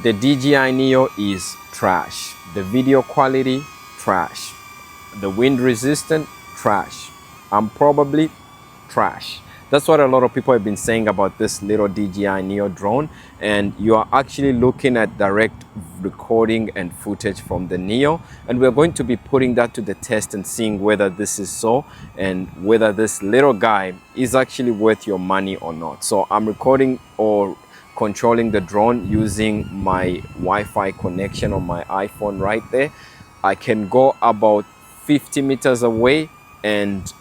The DJI Neo is trash. The video quality, trash. The wind resistant, trash. Probably trash. That's what a lot of people have been saying about this little DJI Neo drone, and you are actually looking at direct recording and footage from the Neo, and we're going to be putting that to the test and seeing whether this is so and whether this little guy is actually worth your money or not. So I'm recording or controlling the drone using my Wi-Fi connection on my iPhone right there. I can go about 50 meters away and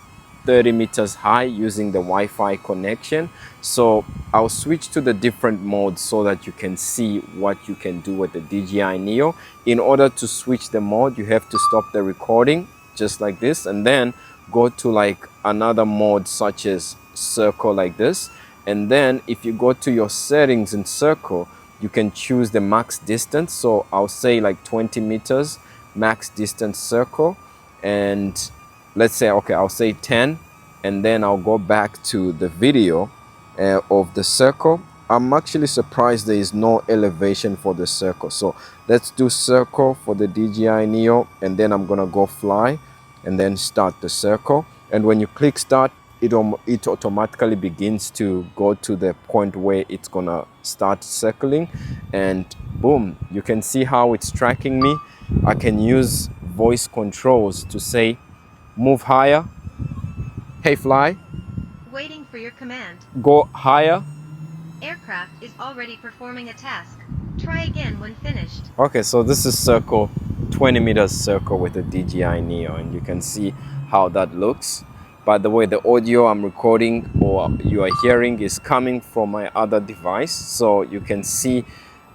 30 meters high using the Wi-Fi connection. So I'll switch to the different modes so that you can see what you can do with the DJI Neo. In order to switch the mode, you have to stop the recording just like this and then go to like another mode such as circle like this. And then if you go to your settings in circle, you can choose the max distance. So I'll say like 20 meters max distance circle, and let's say, okay, I'll say 10, and then I'll go back to the video of the circle. I'm actually surprised there is no elevation for the circle. So let's do circle for the DJI Neo, and then I'm gonna go fly and then start the circle. And when you click start, it automatically begins to go to the point where it's gonna start circling, and boom, you can see how it's tracking me. I can use voice controls to say, move higher, hey fly, waiting for your command, go higher, aircraft is already performing a task, try again when finished. Okay, so this is circle, 20 meters circle with the DJI Neo, and you can see how that looks. By the way, the audio I'm recording or you are hearing is coming from my other device, so you can see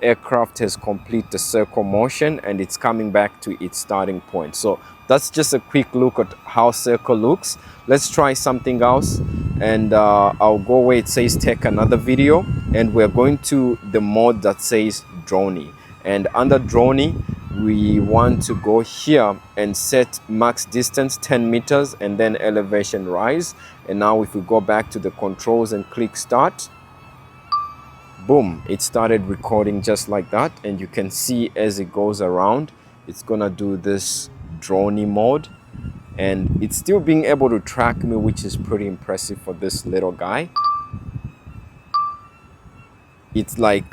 aircraft has completed the circle motion and it's coming back to its starting point. So that's just a quick look at how circle looks. Let's try something else, and I'll go where it says take another video, and we're going to the mode that says Dronie. And under Dronie, we want to go here and set max distance 10 meters and then elevation rise. And now if we go back to the controls and click start, boom, it started recording just like that. And you can see as it goes around, it's gonna do this Dronie mode, and it's still being able to track me, which is pretty impressive for this little guy. It's like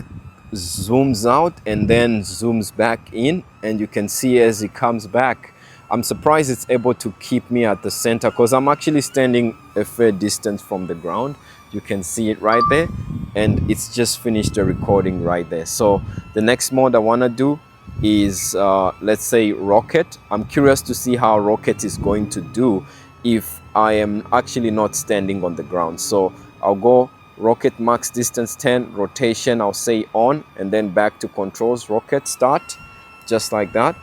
zooms out and then zooms back in, and you can see as it comes back, I'm surprised it's able to keep me at the center because I'm actually standing a fair distance from the ground. You can see it right there, and it's just finished the recording right there. So the next mode I want to do is let's say rocket. I'm curious to see how rocket is going to do if I am actually not standing on the ground. So I'll go rocket max distance 10, rotation I'll say on, and then back to controls, rocket start, just like that.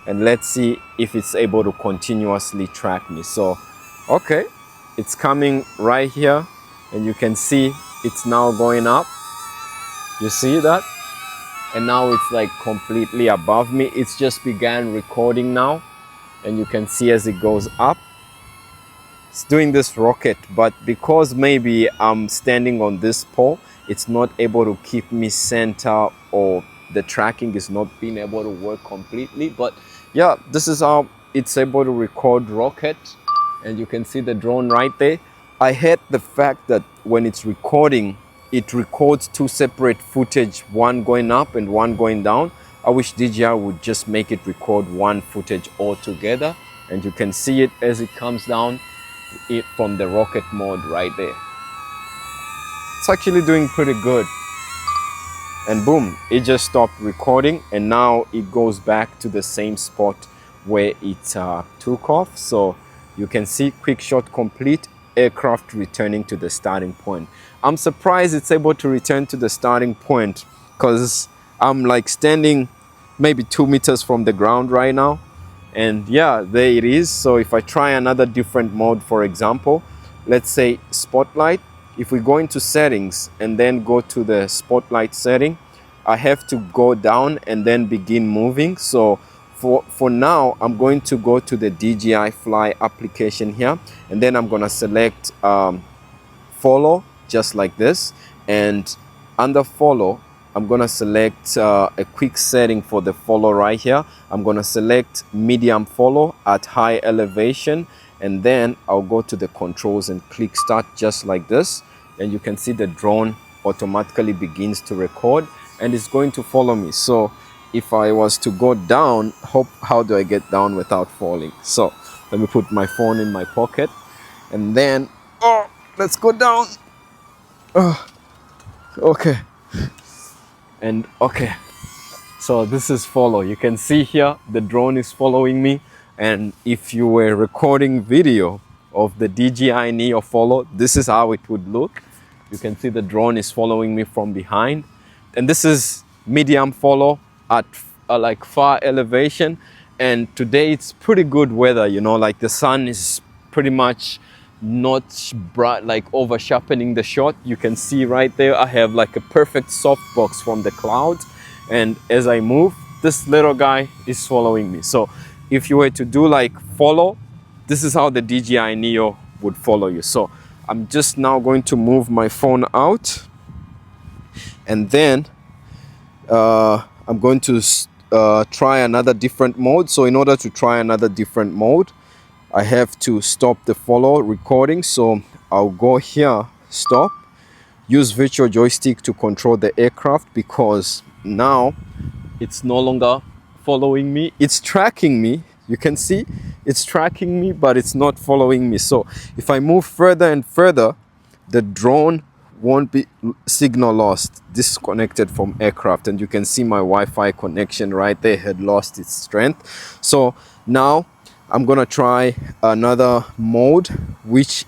And let's see if it's able to continuously track me. So okay, it's coming right here, and you can see it's now going up. You see that? And now it's like completely above me. It's just began recording now, and you can see as it goes up, it's doing this rocket. But because maybe I'm standing on this pole, it's not able to keep me center, or the tracking is not being able to work completely. But yeah, this is how it's able to record rocket, and you can see the drone right there. I hate the fact that when it's recording, it records two separate footage, one going up and one going down. I wish DJI would just make it record one footage all together, and you can see it as it comes down it from the rocket mode right there. It's actually doing pretty good. And boom, it just stopped recording, and now it goes back to the same spot where it took off. So you can see quick shot complete, aircraft returning to the starting point. I'm surprised it's able to return to the starting point because I'm like standing maybe 2 meters from the ground right now. And yeah, there it is. So if I try another different mode, for example, let's say spotlight, if we go into settings and then go to the spotlight setting, I have to go down and then begin moving. So for now, I'm going to go to the DJI Fly application here, and then I'm gonna select follow, just like this. And under follow, I'm gonna select a quick setting for the follow right here. I'm gonna select medium follow at high elevation, and then I'll go to the controls and click start just like this. And you can see the drone automatically begins to record and it's going to follow me. So if I was to go down, how do I get down without falling? So let me put my phone in my pocket and then, oh, let's go down. Okay. And okay, so this is follow. You can see here the drone is following me, and if you were recording video of the DJI Neo Follow, this is how it would look. You can see the drone is following me from behind, and this is medium follow at like far elevation. And today it's pretty good weather, you know, like the sun is pretty much not bright, like over sharpening the shot. You can see right there I have like a perfect softbox from the clouds, and as I move, this little guy is following me. So if you were to do like follow, this is how the DJI Neo would follow you. So I'm just now going to move my phone out, and then I'm going to try another different mode. So in order to try another different mode, I have to stop the follow recording. So I'll go here, stop, use virtual joystick to control the aircraft, because now it's no longer following me. It's tracking me. You can see it's tracking me, but it's not following me. So if I move further and further, the drone won't be signal lost, disconnected from aircraft. And you can see my Wi-Fi connection right there had lost its strength. So now I'm gonna try another mode, which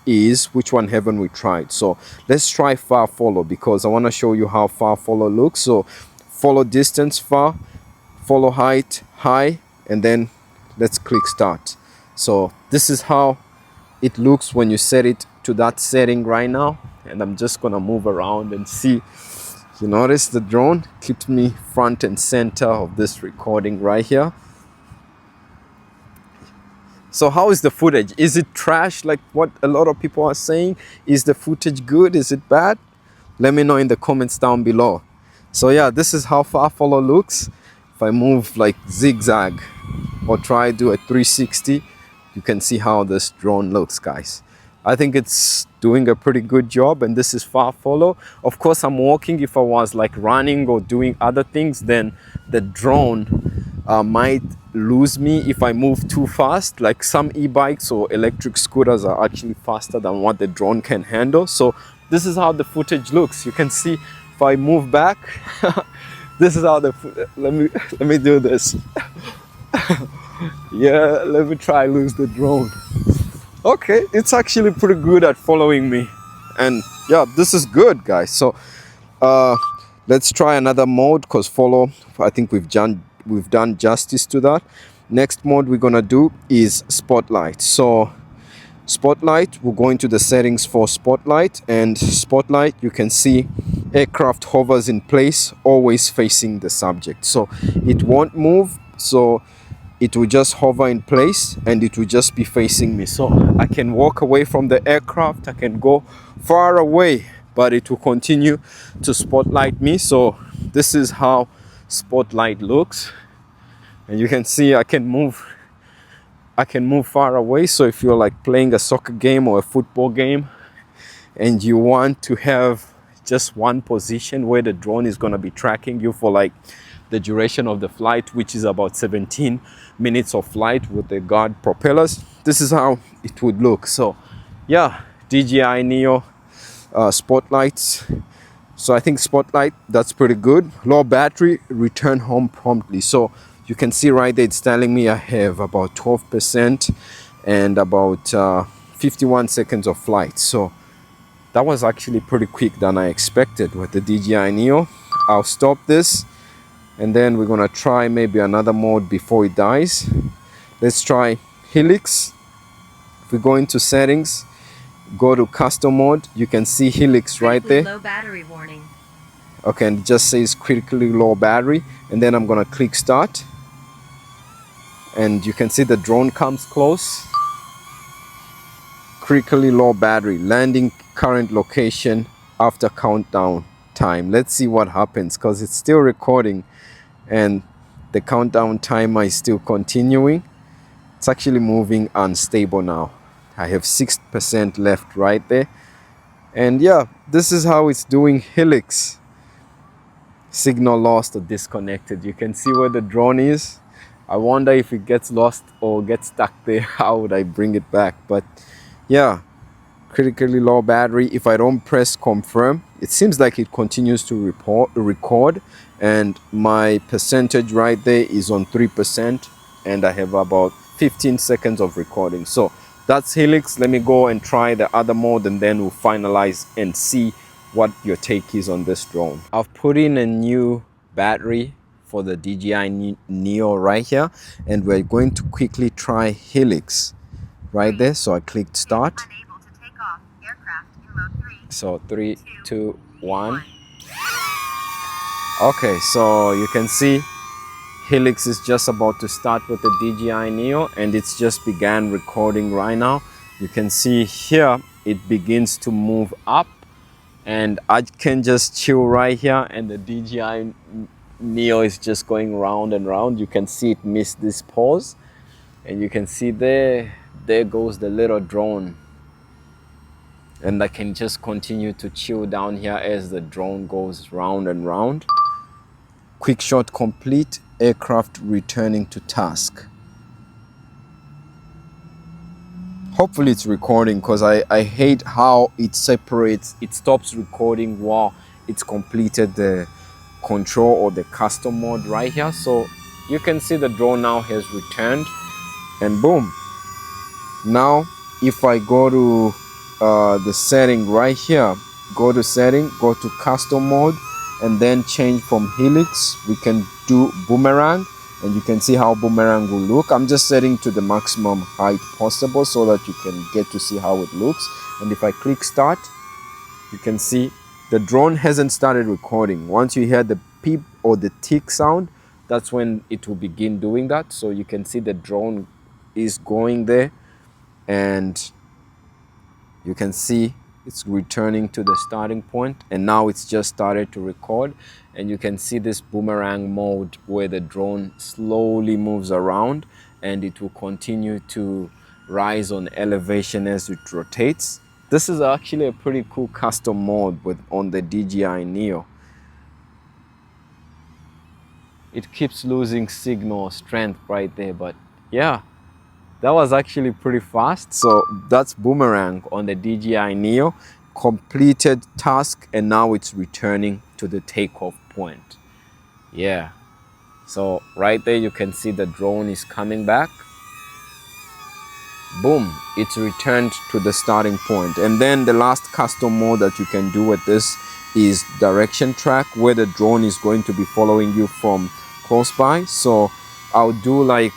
one haven't we tried? So let's try far follow, because I want to show you how far follow looks. So follow distance far, follow height high, and then let's click start. So this is how it looks when you set it to that setting right now. And I'm just gonna move around and see. You notice the drone keeps me front and center of this recording right here. So how is the footage? Is it trash like what a lot of people are saying? Is the footage good? Is it bad? Let me know in the comments down below. So yeah, this is how far follow looks. If I move like zigzag or try do a 360, you can see how this drone looks, guys. I think it's doing a pretty good job, and this is far follow. Of course, I'm walking. If I was like running or doing other things, then the drone might lose me if I move too fast. Like some e-bikes or electric scooters are actually faster than what the drone can handle. So this is how the footage looks. You can see if I move back, this is how the let me do this. Yeah, let me try lose the drone. Okay, it's actually pretty good at following me, and yeah, this is good, guys. So let's try another mode, because follow, I think we've done justice to that. Next mode we're gonna do is spotlight. So spotlight, we'll go into the settings for spotlight, and spotlight, you can see aircraft hovers in place, always facing the subject, so it won't move. So it will just hover in place and it will just be facing me. So I can walk away from the aircraft, I can go far away, but it will continue to spotlight me. So this is how spotlight looks, and you can see I can move far away. So if you're like playing a soccer game or a football game and you want to have just one position where the drone is going to be tracking you for like the duration of the flight, which is about 17 minutes of flight with the guard propellers, this is how it would look. So yeah, DJI Neo spotlights. So I think spotlight, that's pretty good. Low battery, return home promptly. So you can see right there, it's telling me I have about 12% and about 51 seconds of flight. So that was actually pretty quick than I expected with the DJI Neo. I'll stop this, and then we're gonna try maybe another mode before it dies. Let's try Helix. If we go into settings, go to custom mode, you can see Helix right there. Low battery warning. Okay, and it just says critically low battery, and then I'm gonna click start, and you can see the drone comes close. Critically low battery, landing current location after countdown time. Let's see what happens, because it's still recording and the countdown timer is still continuing. It's actually moving unstable now. I have 6% left right there. And yeah, this is how it's doing Helix. Signal lost or disconnected. You can see where the drone is. I wonder if it gets lost or gets stuck there, how would I bring it back? But yeah, critically low battery. If I don't press confirm, it seems like it continues to record, and my percentage right there is on 3%, and I have about 15 seconds of recording. So that's Helix. Let me go and try the other mode, and then we'll finalize and see what your take is on this drone. I've put in a new battery for the DJI Neo right here, and we're going to quickly try Helix right there. So I clicked start. So 3, 2, 1. Okay, so you can see Helix is just about to start with the DJI Neo, and it's just began recording right now. You can see here it begins to move up, and I can just chill right here, and the DJI Neo is just going round and round. You can see it missed this pause, and you can see there goes the little drone. And I can just continue to chill down here as the drone goes round and round. Quick shot complete, aircraft returning to task. Hopefully it's recording, because I hate how it separates. It stops recording while it's completed the control or the custom mode right here. So you can see the drone now has returned, and boom. Now if I go to the setting right here, go to setting, go to custom mode, and then change from Helix, we can do Boomerang, and you can see how Boomerang will look. I'm just setting to the maximum height possible so that you can get to see how it looks. And if I click start, you can see the drone hasn't started recording. Once you hear the peep or the tick sound, that's when it will begin doing that. So you can see the drone is going there, and you can see it's returning to the starting point, and now it's just started to record. And you can see this boomerang mode where the drone slowly moves around, and it will continue to rise on elevation as it rotates. This is actually a pretty cool custom mode on the DJI Neo. It keeps losing signal strength right there, but yeah, that was actually pretty fast. So that's Boomerang on the DJI Neo. Completed task, and now it's returning to the takeoff point. Yeah, so right there you can see the drone is coming back. Boom, it's returned to the starting point. And then the last custom mode that you can do with this is direction track, where the drone is going to be following you from close by. So I'll do like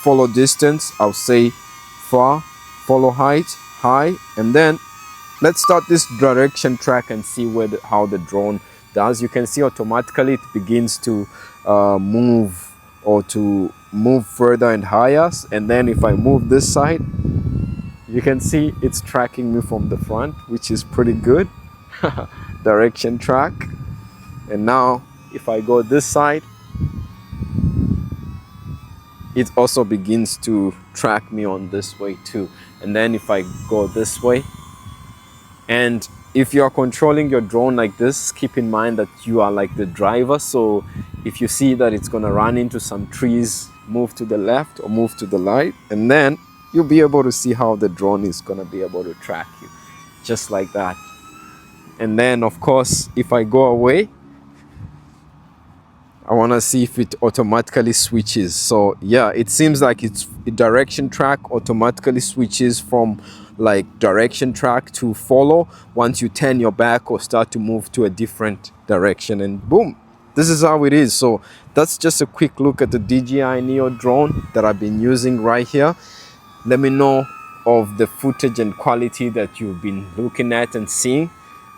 follow distance. I'll say far, follow height, high, and then let's start this direction track and see how the drone does. You can see automatically it begins to move, or to move further and higher. And then if I move this side, you can see it's tracking me from the front, which is pretty good. Direction track. And now if I go this side, it also begins to track me on this way too. And then if I go this way, and if you are controlling your drone like this, keep in mind that you are like the driver. So if you see that it's gonna run into some trees, move to the left or move to the right, and then you'll be able to see how the drone is gonna be able to track you, just like that. And then of course, if I go away, I want to see if it automatically switches. So yeah, it seems like it's direction track automatically switches from like direction track to follow once you turn your back or start to move to a different direction, and boom, this is how it is. So that's just a quick look at the DJI Neo drone that I've been using right here. Let me know of the footage and quality that you've been looking at and seeing.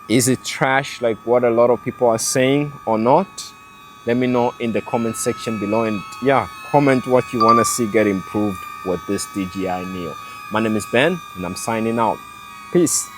Is it trash like what a lot of people are saying or not? Let me know in the comment section below, and yeah, comment what you want to see get improved with this DJI Neo. My name is Ben, and I'm signing out. Peace.